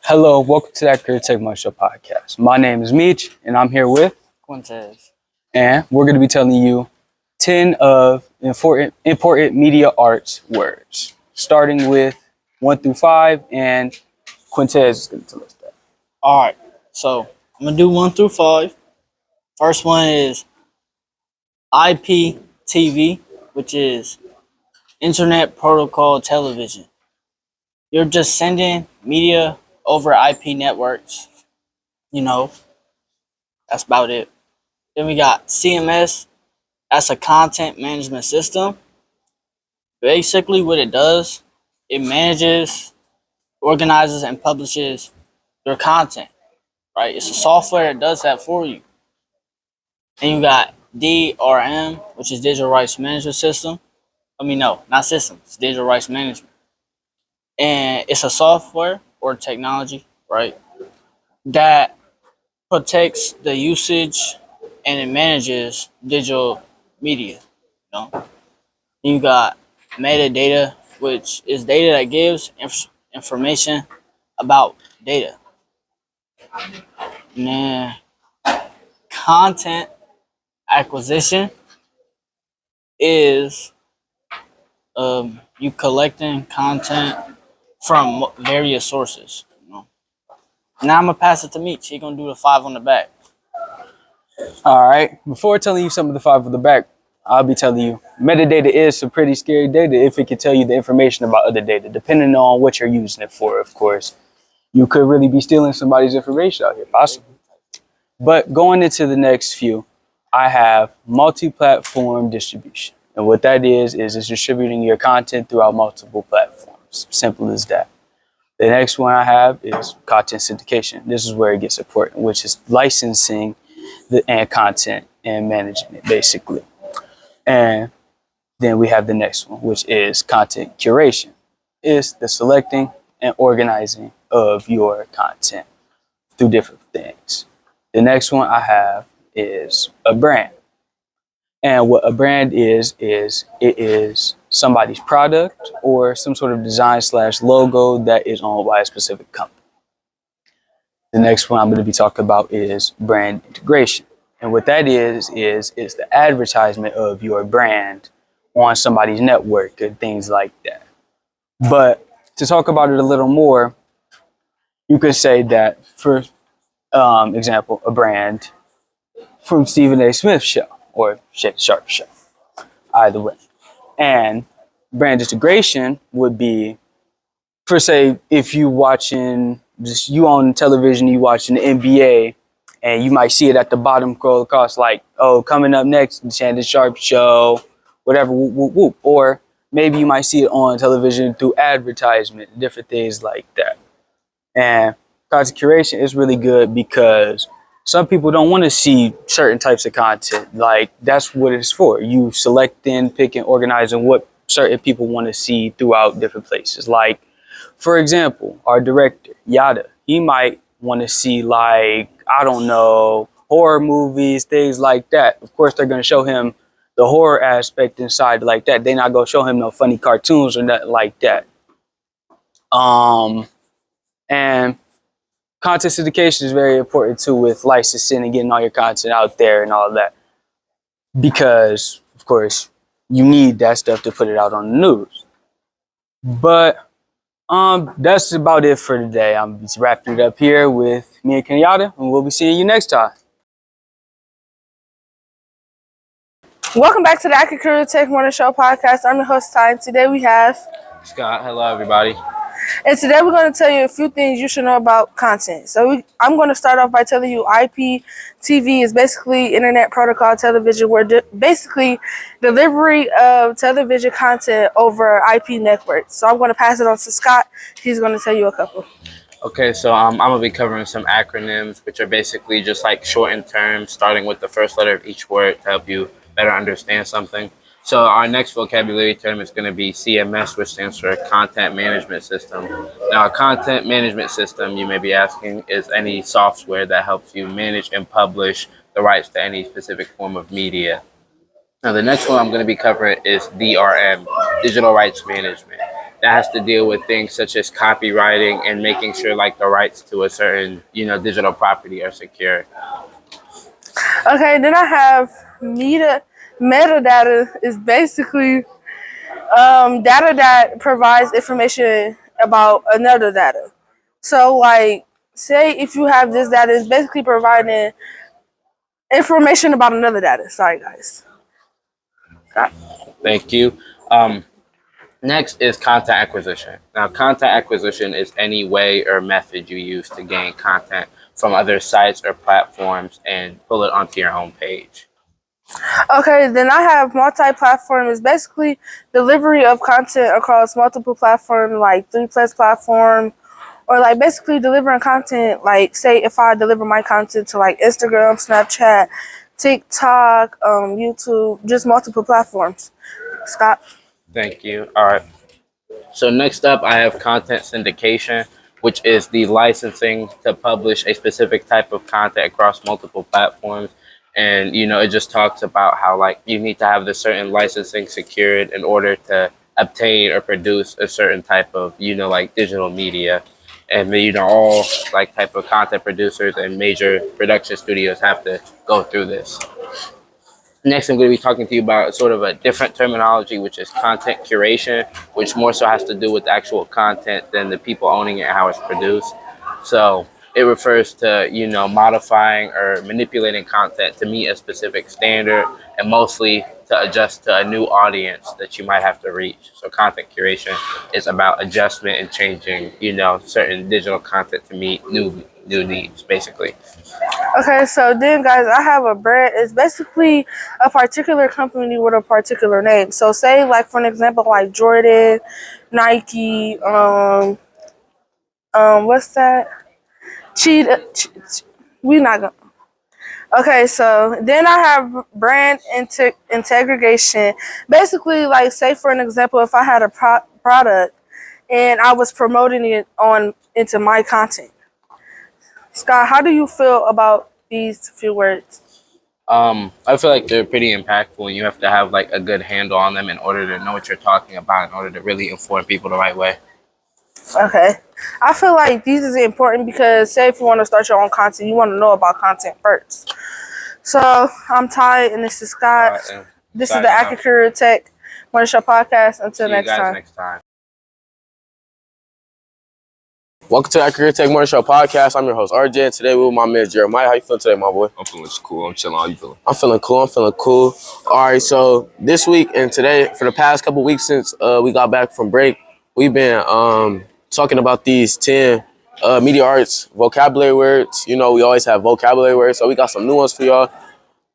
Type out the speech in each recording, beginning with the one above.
Hello, welcome to the Accurate Tech Show podcast. My name is Meech, and I'm here with Quintez. and we're going to be telling you 10 of important media arts words, starting with 1 through 5, and Quintez is going to tell us that. All right, so I'm gonna do 1 through 5. First one is IPTV, which is Internet Protocol Television. You're just sending media over IP networks. That's about it. Then we got CMS. That's a content management system. Basically, what it does, it manages, organizes, and publishes your content. Right? It's a software that does that for you. And you got DRM, which is Digital Rights Management System. No, not system. It's Digital Rights Management. And it's a software or technology, right, that protects the usage and it manages digital media. You got metadata, which is data that gives information about data. And then content acquisition is you collecting content from various sources. Now I'm gonna pass it to Meech. He gonna do the 5 on the back. All right, before telling you some of the 5 on the back, I'll be telling you metadata is some pretty scary data if it can tell you the information about other data, depending on what you're using it for, of course. You could really be stealing somebody's information out here, possibly. But going into the next few, I have multi-platform distribution. And what that is it's distributing your content throughout multiple platforms. Simple as that. The next one I have is content syndication. This is where it gets important, which is licensing the content and managing it, basically. And then we have the next one, which is content curation. It's the selecting and organizing of your content through different things. The next one I have is a brand. And what a brand is it is somebody's product or some sort of design / logo that is owned by a specific company. The next one I'm going to be talking about is brand integration. And what that is the advertisement of your brand on somebody's network and things like that. But to talk about it a little more, you could say that, for example, a brand from Stephen A. Smith's show or Shannon Sharp show, either way. And brand integration would be, for say, if you on television, you watching the NBA, and you might see it at the bottom scroll across like, oh, coming up next, the Shannon Sharp show, whatever, whoop, whoop, whoop. Or maybe you might see it on television through advertisement, different things like that. And content curation is really good because some people don't want to see certain types of content. Like, that's what it's for. You selecting, picking, organizing what certain people want to see throughout different places. Like, for example, our director, Yada, he might want to see, like, I don't know, horror movies, things like that. Of course, they're going to show him the horror aspect inside like that. They're not going to show him no funny cartoons or nothing like that. And content syndication is very important too, with licensing and getting all your content out there and all that. Because, of course, you need that stuff to put it out on the news. But that's about it for today. I'm just wrapping it up here with me and Kenyatta, and we'll be seeing you next time. Welcome back to the Accurate Tech Show podcast. I'm your host, Ty, and today we have Scott. Hello, everybody. And today we're going to tell you a few things you should know about content. So I'm going to start off by telling you IPTV is basically Internet Protocol Television, where basically delivery of television content over IP networks. So I'm going to pass it on to Scott. He's going to tell you a couple. Okay, so I'm going to be covering some acronyms, which are basically just like shortened terms, starting with the first letter of each word to help you better understand something. So our next vocabulary term is going to be CMS, which stands for Content Management System. Now, a content management system, you may be asking, is any software that helps you manage and publish the rights to any specific form of media. Now, the next one I'm going to be covering is DRM, Digital Rights Management. that has to deal with things such as copywriting and making sure like the rights to a certain, digital property are secure. Okay, then I have metadata is basically data that provides information about another data. So, like, say if you have this data, it's basically providing information about another data. Sorry, guys. Thank you. Next is content acquisition. Now, content acquisition is any way or method you use to gain content from other sites or platforms and pull it onto your own page. Okay, then I have multi-platform is basically delivery of content across multiple platforms, like 3+ platform, or like basically delivering content. Like, say if I deliver my content to like Instagram, Snapchat, TikTok, YouTube, just multiple platforms. Scott. Thank you. All right. So next up, I have content syndication, which is the licensing to publish a specific type of content across multiple platforms. And, it just talks about how like you need to have the certain licensing secured in order to obtain or produce a certain type of, like digital media. And, all like type of content producers and major production studios have to go through this. Next, I'm going to be talking to you about sort of a different terminology, which is content curation, which more so has to do with the actual content than the people owning it and how it's produced. So it refers to, modifying or manipulating content to meet a specific standard and mostly to adjust to a new audience that you might have to reach. So content curation is about adjustment and changing, certain digital content to meet new needs, basically. Okay, so then guys, I have a brand. It's basically a particular company with a particular name. So say like for an example, like Jordan, Nike, what's that? Cheetah. We not gonna. Okay, so then I have brand integration. Basically, like say for an example, if I had a product and I was promoting it into my content. Scott, how do you feel about these few words? I feel like they're pretty impactful, and you have to have like a good handle on them in order to know what you're talking about, in order to really inform people the right way. Okay. I feel like these is important because say if you want to start your own content, you want to know about content first. So I'm Ty and this is Scott. This is the Accurate Tech Morning Show podcast. Until See you guys next time. Welcome to Accurate Tech Morning Show podcast. I'm your host, RJ, and today we're with my man, Jeremiah. How you feeling today, my boy? I'm feeling cool. I'm chilling. How you feeling? I'm feeling cool. All right, so this week and today, for the past couple weeks since we got back from break, we've been talking about these 10 media arts vocabulary words. We always have vocabulary words, so we got some new ones for y'all.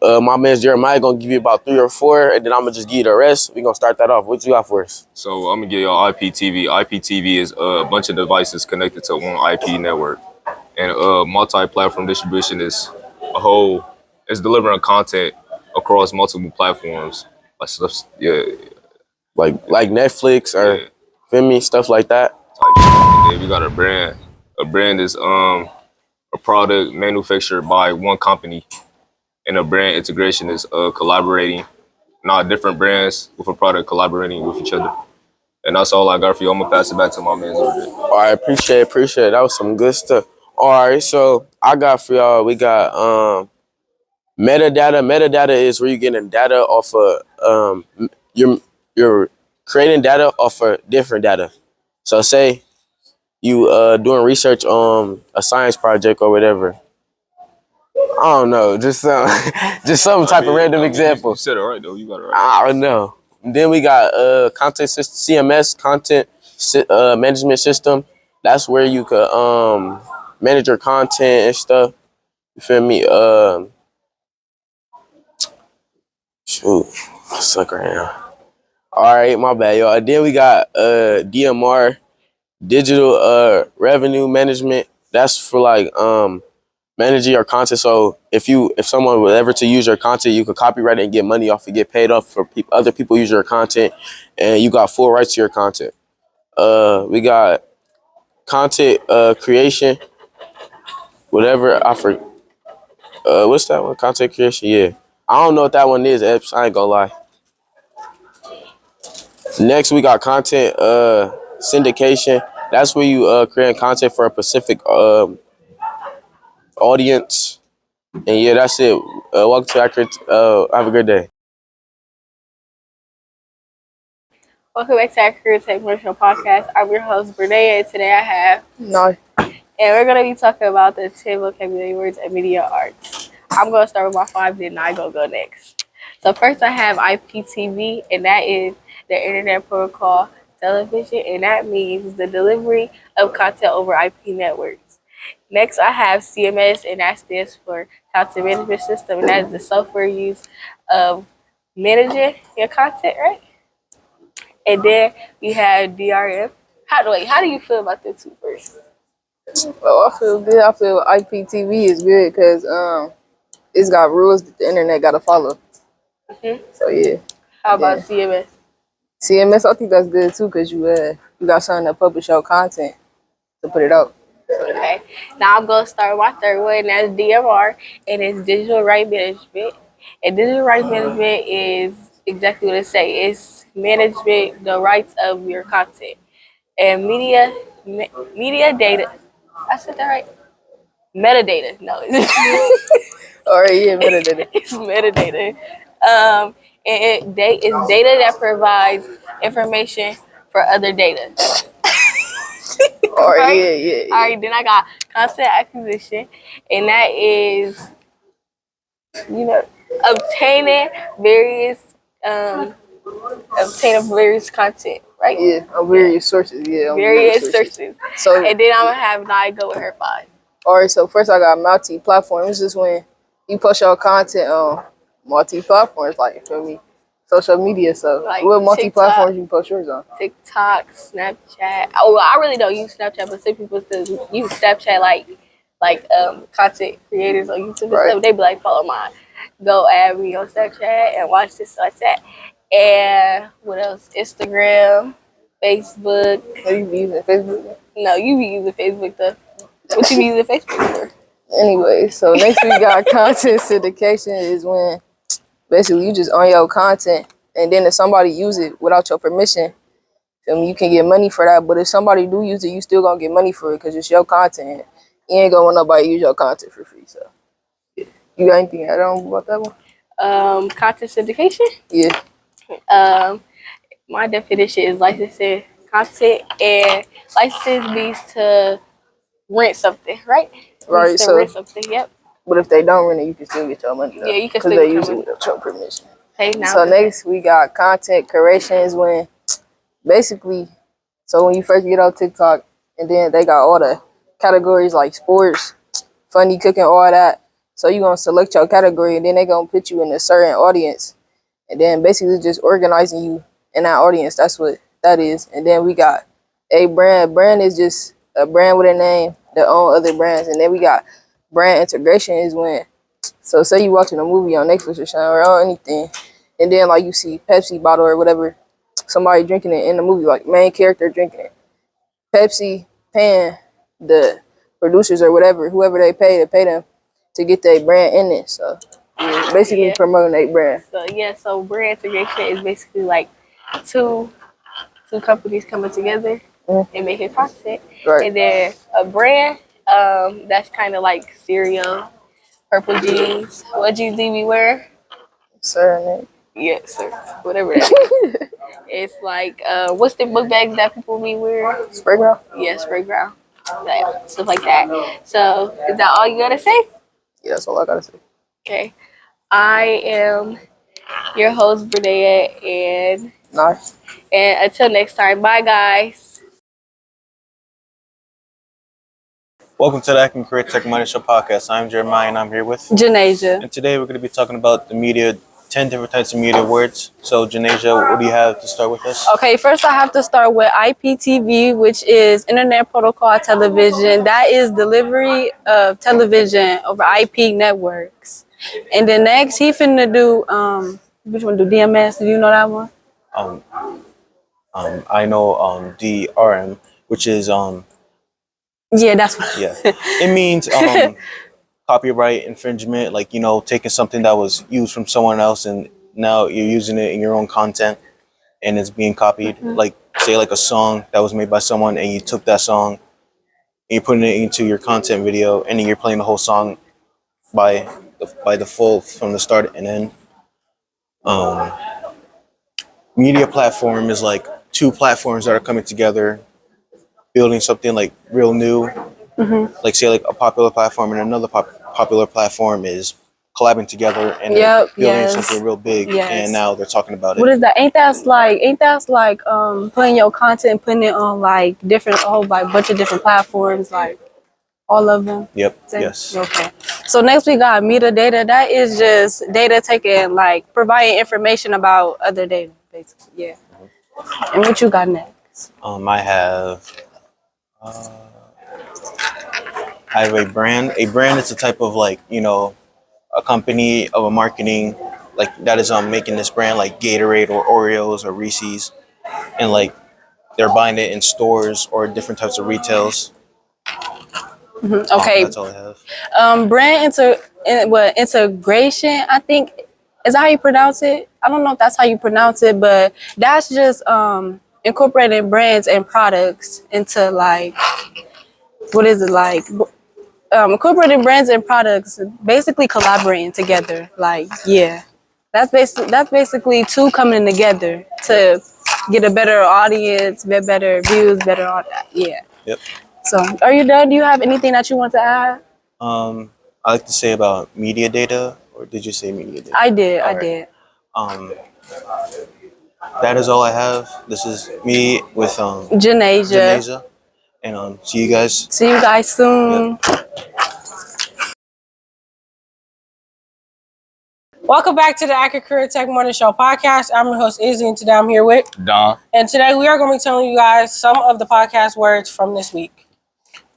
My man Jeremiah gonna give you about 3 or 4, and then I'm gonna just give you the rest. We gonna start that off. What you got for us? So I'm gonna give y'all IPTV. IPTV is a bunch of devices connected to one IP network, and multi-platform distribution is it's delivering content across multiple platforms, like stuff, like Netflix or feel me, stuff like that. Type shit. And then we got a brand. A brand is a product manufactured by one company. And a brand integration is collaborating, different brands with a product collaborating with each other. And that's all I got for you. I'm gonna pass it back to my man. All right, appreciate it. That was some good stuff. All right, so I got for y'all, we got metadata. Metadata is where you're getting data off of you're creating data off of different data. So say you doing research on a science project or whatever. I don't know, just some type of random example. You said it right though. You got it right. I don't know. Then we got content system, CMS, content management system. That's where you could manage your content and stuff. You feel me? Shoot, I suck right now. All right, my bad, y'all. Then we got DMR, digital revenue management. That's for like managing your content. So if someone were ever to use your content, you could copyright it and get money off it, get paid off for other people use your content, and you got full rights to your content. We got content creation, whatever. I forget. What's that one? Content creation. Yeah, I don't know what that one is. Eps. I ain't gonna lie. Next, we got content syndication. That's where you create content for a specific audience. And yeah, that's it. Welcome to Accurate. Have a good day. Welcome back to Accurate Technological Podcast. I'm your host, Brene, and today I have No. and we're going to be talking about the 10 vocabulary words and media arts. I'm going to start with my 5, then I go next. So first I have IPTV, and that is the Internet Protocol Television, and that means the delivery of content over IP networks. Next I have CMS, and that stands for Content Management System, and that is the software used of managing your content, right? And then we have DRM. How do you feel about the two first? Well, I feel good. I feel IPTV is good because it's got rules that the internet got to follow. Mhm. So yeah. How about Yeah. CMS? CMS, I think that's good too because you got something to publish your content to put it out. Okay. Now I'm gonna start with my third one, and that's DMR, and it's digital right management. And digital right management is exactly what it says. It's management the rights of your content and media data. I said that right. Metadata. No, All right, yeah, metadata. it's metadata. And it's data that provides information for other data. All right, Right? yeah. All right, then I got content acquisition, and that is, obtaining various, content, right? Yeah, on various sources. Yeah, on Various sources. So, And then I'm gonna have Nye go with her 5. all right, so first I got multi-platform. This is when you post your content on multi-platforms, like, you feel me? Social media. So, Like what multi-platforms you post yours on? TikTok, Snapchat. Oh, well, I really don't use Snapchat, but some people still use Snapchat, like content creators on YouTube and Right. stuff. They be like, follow mine. Go add me on Snapchat and watch this like that. And what else? Instagram, Facebook. Have you been using Facebook? No, you be using Facebook though. What you be using Facebook for? Anyway, so next we got content syndication is when basically you just own your content and then if somebody use it without your permission, you can get money for that. But if somebody do use it, you still gonna get money for it because it's your content. You ain't gonna want nobody use your content for free. So yeah. You got anything to add on about that one? Content syndication. Yeah. My definition is licensing content, and license means to rent something, right? Right, Means to so- rent something. Yep. But if they don't rent it, you can still get your money. Yeah, you can because still they get your use it money. without your permission. Hey, now. So next we got content curation is when basically, so when you first get on TikTok and then they got all the categories like sports, funny, cooking, all that. So you gonna select your category and then they gonna put you in a certain audience and then basically just organizing you in that audience. That's what that is. And then we got a brand. Brand is just a brand with a name that own other brands. And then we got brand integration is when, so say you watching a movie on Netflix or something or on anything, and then like you see Pepsi bottle or whatever, somebody drinking it in the movie, like main character drinking it. Pepsi paying the producers or whatever, whoever they pay them to get their brand in it. So basically Yeah. promoting their brand. So brand integration is basically like two companies coming together and making content. Right. And then a brand, that's kind of like cereal, purple jeans. What jeans do we wear? Sir, Yes, sir. Whatever that is. It's like, what's the book bags that people be wearing? spray ground? Yeah, spray ground. Like, stuff like that. So, is that all you gotta say? Yeah, that's all I gotta say. Okay. I am your host, Bernea, and Nice. until next time, bye, guys. Welcome to the Acting Career Tech Money Show podcast. I'm Jeremiah and I'm here with. Janasia. And today we're going to be talking about the media, 10 different types of media words. So, Janasia, what do you have to start with us? Okay, first I have to start with IPTV, which is Internet Protocol Television. That is delivery of television over IP networks. And then next, he finna do, which one do DMS? Do you know that one? I know DRM, which is Yeah, that's what. yeah, it means copyright infringement, like, you know, taking something that was used from someone else and now you're using it in your own content and it's being copied. Like say like a song that was made by someone, and you took that song and you're putting it into your content video, and then you're playing the whole song by the full from the start and end. Media platform is like two platforms that are coming together, building something like real new. Like say like a popular platform and another popular platform is collabing together and they're building something real big. And now they're talking about it. What is that? Ain't that like putting your content, putting it on like a whole like bunch of different platforms, like all of them? Yep. Yes. Okay. So next we got metadata. That is just data taken, like providing information about other data, basically. Yeah. And what you got next? I have a brand. A brand is a type of like, you know, a company of a marketing like that is making this brand like Gatorade or Oreos or Reese's, and like they're buying it in stores or different types of retails. Okay. That's all I have. Brand integration, I think, is that how you pronounce it? I don't know if that's how you pronounce it, but that's just incorporating brands and products into like, what is it like? Incorporating brands and products, basically collaborating together. Like, yeah, that's basically two coming together to get a better audience, get better views, better all that. Yeah. Yep. So, are you done? Do you have anything that you want to add? I like to say about media data, or did you say media data? I did. All I right. did. That is all I have. This is me with Janasia. Janasia. And see you guys. See you guys soon. Yep. Welcome back to the Accurate Career Tech Morning Show podcast. I'm your host, Izzy, and today I'm here with Don. And today we are going to be telling you guys some of the podcast words from this week.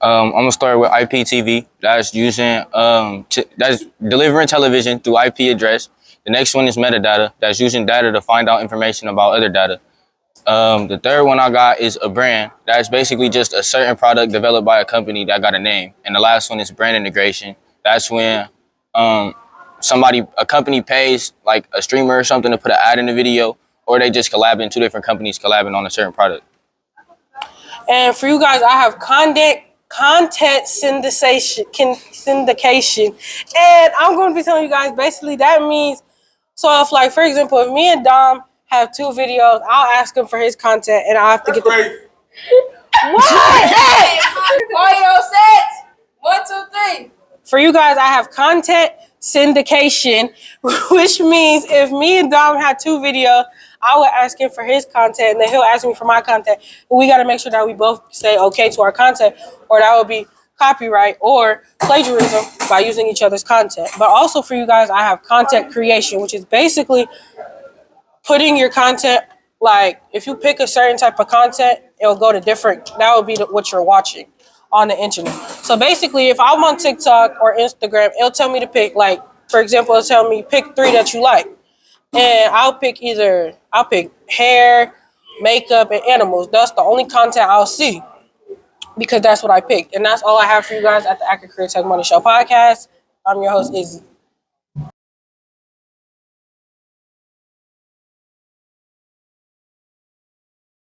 I'm gonna start with IPTV. That's using that's delivering television through IP address. The next one is metadata. That's using data to find out information about other data. The third one I got is a brand. That's basically just a certain product developed by a company that got a name. And the last one is brand integration. That's when a company pays like a streamer or something to put an ad in the video, or they just collabing, two different companies collabing on a certain product. And for you guys, I have content syndication. And I'm going to be telling you guys, basically that means, so if like, for example, if me and Dom have two videos, I'll ask him for his content and I'll have to get the... What? Audio sets. 1, 2, 3. For you guys, I have content syndication, which means if me and Dom had two videos, I would ask him for his content and then he'll ask me for my content. But we got to make sure that we both say okay to our content, or that would be copyright or plagiarism by using each other's content. But also for you guys, I have content creation, which is basically putting your content, like if you pick a certain type of content, it'll go to different, that would be what you're watching on the internet. So basically, if I'm on TikTok or Instagram, it'll tell me to pick, like, for example, it'll tell me pick 3 that you like. And I'll pick hair, makeup, and animals. That's the only content I'll see because that's what I picked. And that's all I have for you guys at the Accurate Career Tech Money Show podcast. I'm your host, Izzy.